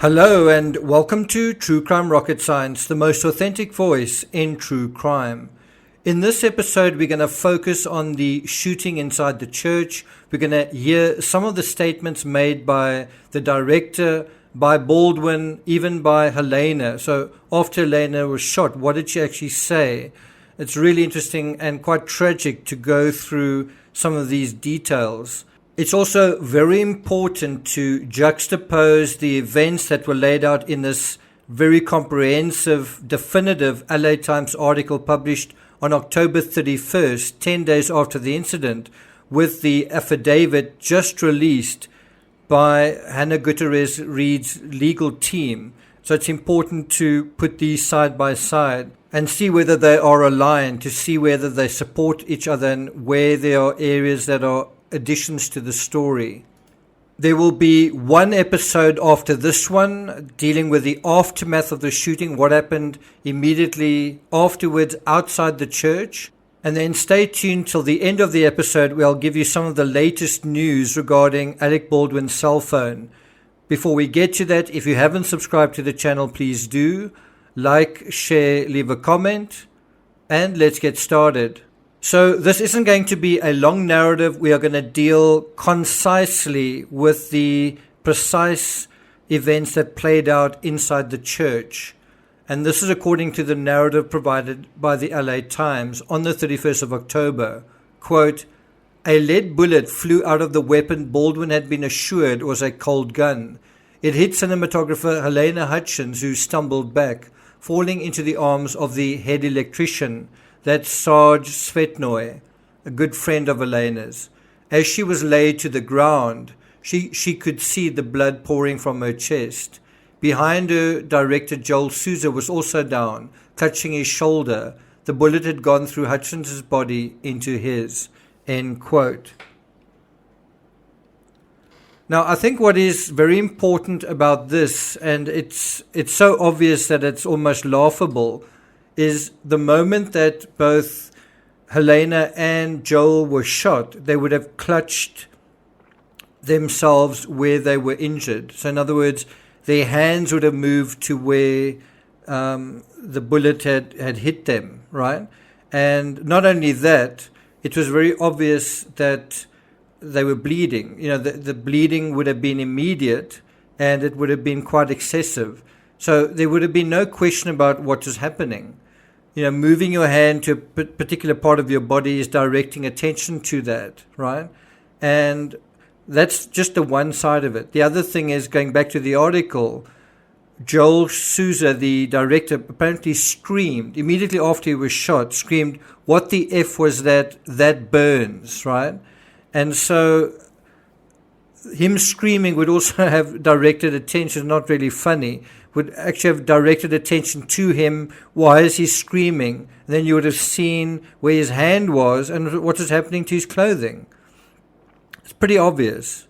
Hello and welcome to True Crime Rocket Science, the most authentic voice in true crime. In this episode, we're going to focus on the shooting inside the church. We're going to hear some of the statements made by the director, by Baldwin, even by Helena. So after Helena was shot, what did she actually say? It's really interesting and quite tragic to go through some of these details. It's also very important to juxtapose the events that were laid out in this very comprehensive, definitive LA Times article published on October 31st, 10 days after the incident, with the affidavit just released by Hannah Gutierrez Reed's legal team. So it's important to put these side by side and see whether they are aligned, to see whether they support each other and where there are areas that are additions to the story. There will be one episode after this one dealing with the aftermath of the shooting, what happened immediately afterwards outside the church. And then stay tuned till the end of the episode where I'll give you some of the latest news regarding Alec Baldwin's cell phone. Before we get to that, if you haven't subscribed to the channel, please do. Like, share, leave a comment, and let's get started. So this isn't going to be a long narrative. We are going to deal concisely with the precise events that played out inside the church. And this is according to the narrative provided by the LA Times on the 31st of October. Quote, "A lead bullet flew out of the weapon Baldwin had been assured was a cold gun. It hit cinematographer Helena Hutchins, who stumbled back, falling into the arms of the head electrician, that's Sarge Svetnoy, a good friend of Elena's. As she was laid to the ground, she could see the blood pouring from her chest. Behind her, director Joel Souza was also down, clutching his shoulder. The bullet had gone through Hutchins' body into his." End quote. Now, I think what is very important about this, and it's so obvious that it's almost laughable, is the moment that both Helena and Joel were shot, they would have clutched themselves where they were injured. So in other words, their hands would have moved to where the bullet had hit them, right? And not only that, it was very obvious that they were bleeding. You know, the bleeding would have been immediate and it would have been quite excessive. So there would have been no question about what was happening. You know, moving your hand to a particular part of your body is directing attention to that, right? And that's just the one side of it. The other thing is, going back to the article, Joel Souza, the director, apparently screamed, immediately after he was shot, screamed, "What the F was that? That burns," right? And so him screaming would also have directed attention, not really funny, would actually have directed attention to him. Why is he screaming? And then you would have seen where his hand was and what was happening to his clothing. It's pretty obvious.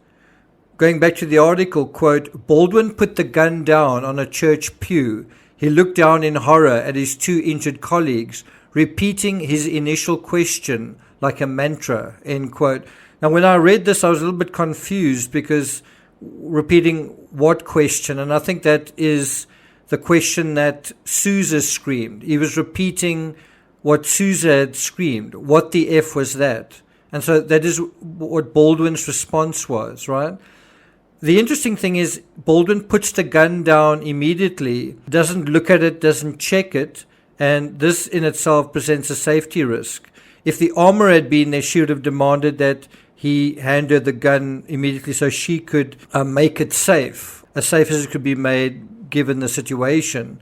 Going back to the article, quote, "Baldwin put the gun down on a church pew. He looked down in horror at his two injured colleagues, repeating his initial question like a mantra," end quote. Now, when I read this, I was a little bit confused because repeating what question? And I think that is the question that Souza screamed. He was repeating what Souza had screamed. What the F was that? And so that is what Baldwin's response was, right? The interesting thing is Baldwin puts the gun down immediately, doesn't look at it, doesn't check it, and this in itself presents a safety risk. If the armor had been there, she would have demanded that he hand her the gun immediately so she could make it safe, as safe as it could be made given the situation.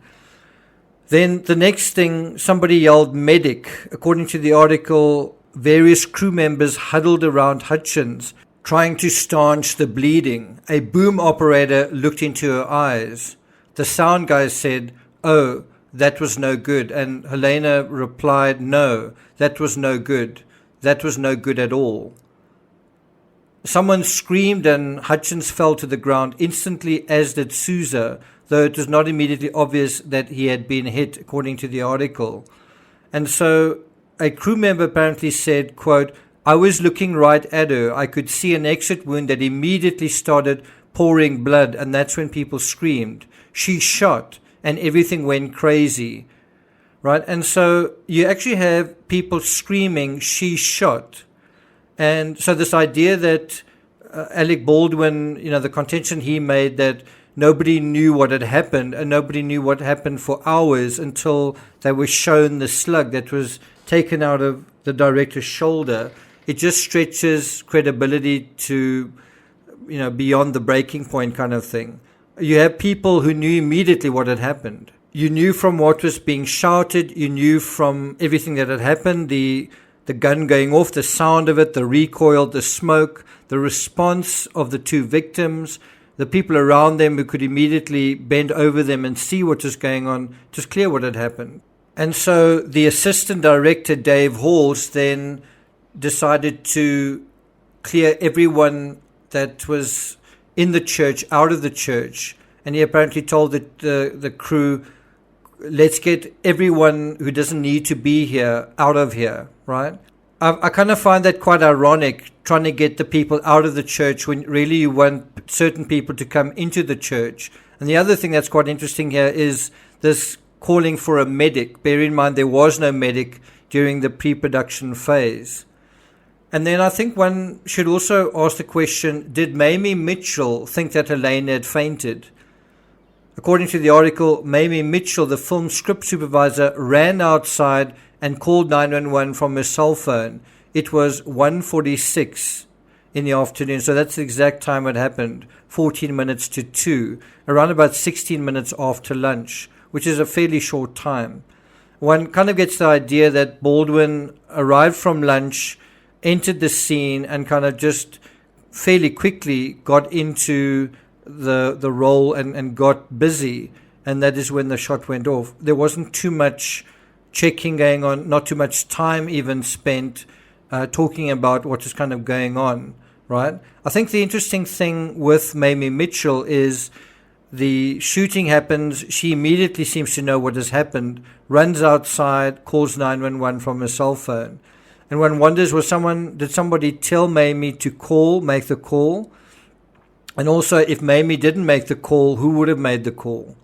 Then the next thing, somebody yelled medic. According to the article, various crew members huddled around Hutchins, trying to staunch the bleeding. A boom operator looked into her eyes. The sound guy said, "Oh, that was no good." And Helena replied, "No, that was no good. That was no good at all." Someone screamed and Hutchins fell to the ground instantly, as did Souza, though it was not immediately obvious that he had been hit, according to the article. And so a crew member apparently said, quote, "I was looking right at her. I could see an exit wound that immediately started pouring blood, and that's when people screamed. She shot, and everything went crazy, right? And so you actually have people screaming, she shot. And so this idea that Alec Baldwin, the contention he made that nobody knew what had happened, and nobody knew what happened for hours until they were shown the slug that was taken out of the director's shoulder. It just stretches credibility to, beyond the breaking point kind of thing. You have people who knew immediately what had happened. You knew from what was being shouted. You knew from everything that had happened, the gun going off, the sound of it, the recoil, the smoke, the response of the two victims, the people around them who could immediately bend over them and see what was going on. It was clear what had happened. And so the assistant director, Dave Halls, then decided to clear everyone that was in the church out of the church. And he apparently told the crew, let's get everyone who doesn't need to be here out of here, right? I kind of find that quite ironic, trying to get the people out of the church when really you want certain people to come into the church. And the other thing that's quite interesting here is this calling for a medic. Bear in mind, there was no medic during the pre-production phase. And then I think one should also ask the question, did Mamie Mitchell think that Helena had fainted? According to the article, Mamie Mitchell, the film script supervisor, ran outside and called 911 from her cell phone. It was 1:46 in the afternoon, so that's the exact time it happened, 14 minutes to 2, around about 16 minutes after lunch, which is a fairly short time. One kind of gets the idea that Baldwin arrived from lunch, entered the scene, and kind of just fairly quickly got into the role and got busy, and that is when the shot went off. There wasn't too much checking going on, not too much time even spent talking about what is kind of going on, right? I think the interesting thing with Mamie Mitchell is the shooting happens, she immediately seems to know what has happened, runs outside, calls 911 from her cell phone. And one wonders, did somebody tell Mamie to make the call? And also, if Mamie didn't make the call, who would have made the call?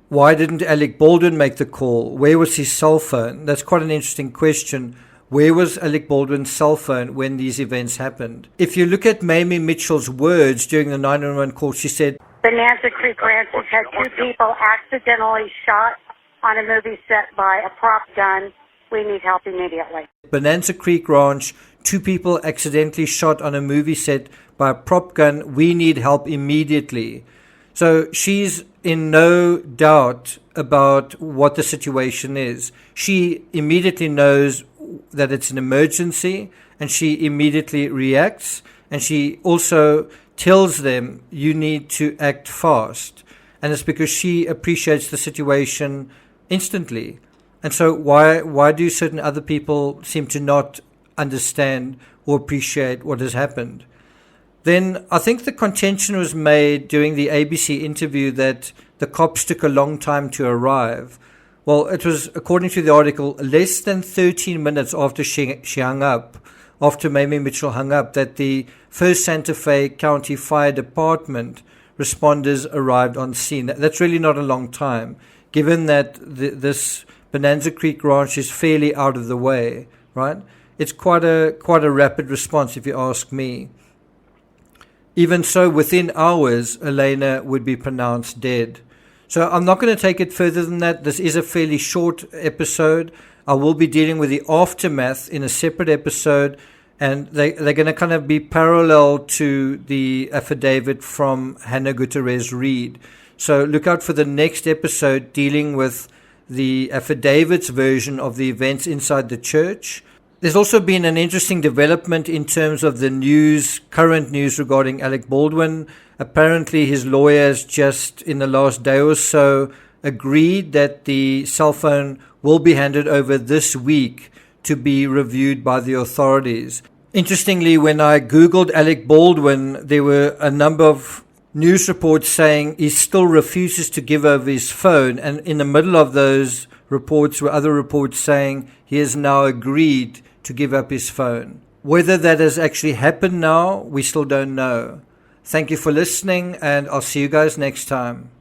Why didn't Alec Baldwin make the call? Where was his cell phone? That's quite an interesting question. Where was Alec Baldwin's cell phone when these events happened? If you look at Mamie Mitchell's words during the 911 call, she said, Bonanza Creek Ranch has had 2 people accidentally shot on a movie set by a prop gun. We need help immediately. Bonanza Creek Ranch, 2 people accidentally shot on a movie set by a prop gun. We need help immediately. So she's in no doubt about what the situation is. She immediately knows that it's an emergency, and she immediately reacts, and she also tells them, you need to act fast. And it's because she appreciates the situation instantly. And so why do certain other people seem to not understand or appreciate what has happened? Then I think the contention was made during the ABC interview that the cops took a long time to arrive. Well, it was, according to the article, less than 13 minutes after she hung up, after Mamie Mitchell hung up, that the 1st Santa Fe County Fire Department responders arrived on scene. That's really not a long time, given that this Bonanza Creek Ranch is fairly out of the way, right? It's quite a rapid response, if you ask me. Even so, within hours, Helena would be pronounced dead. So I'm not going to take it further than that. This is a fairly short episode. I will be dealing with the aftermath in a separate episode, and they're going to kind of be parallel to the affidavit from Hannah Gutierrez-Reed. So look out for the next episode dealing with the affidavit's version of the events inside the church. There's also been an interesting development in terms of the current news regarding Alec Baldwin. Apparently his lawyers just in the last day or so agreed that the cell phone will be handed over this week to be reviewed by the authorities. Interestingly, when I Googled Alec Baldwin, there were a number of news reports saying he still refuses to give over his phone. And in the middle of those reports were other reports saying he has now agreed to give up his phone. Whether that has actually happened now, we still don't know. Thank you for listening, and I'll see you guys next time.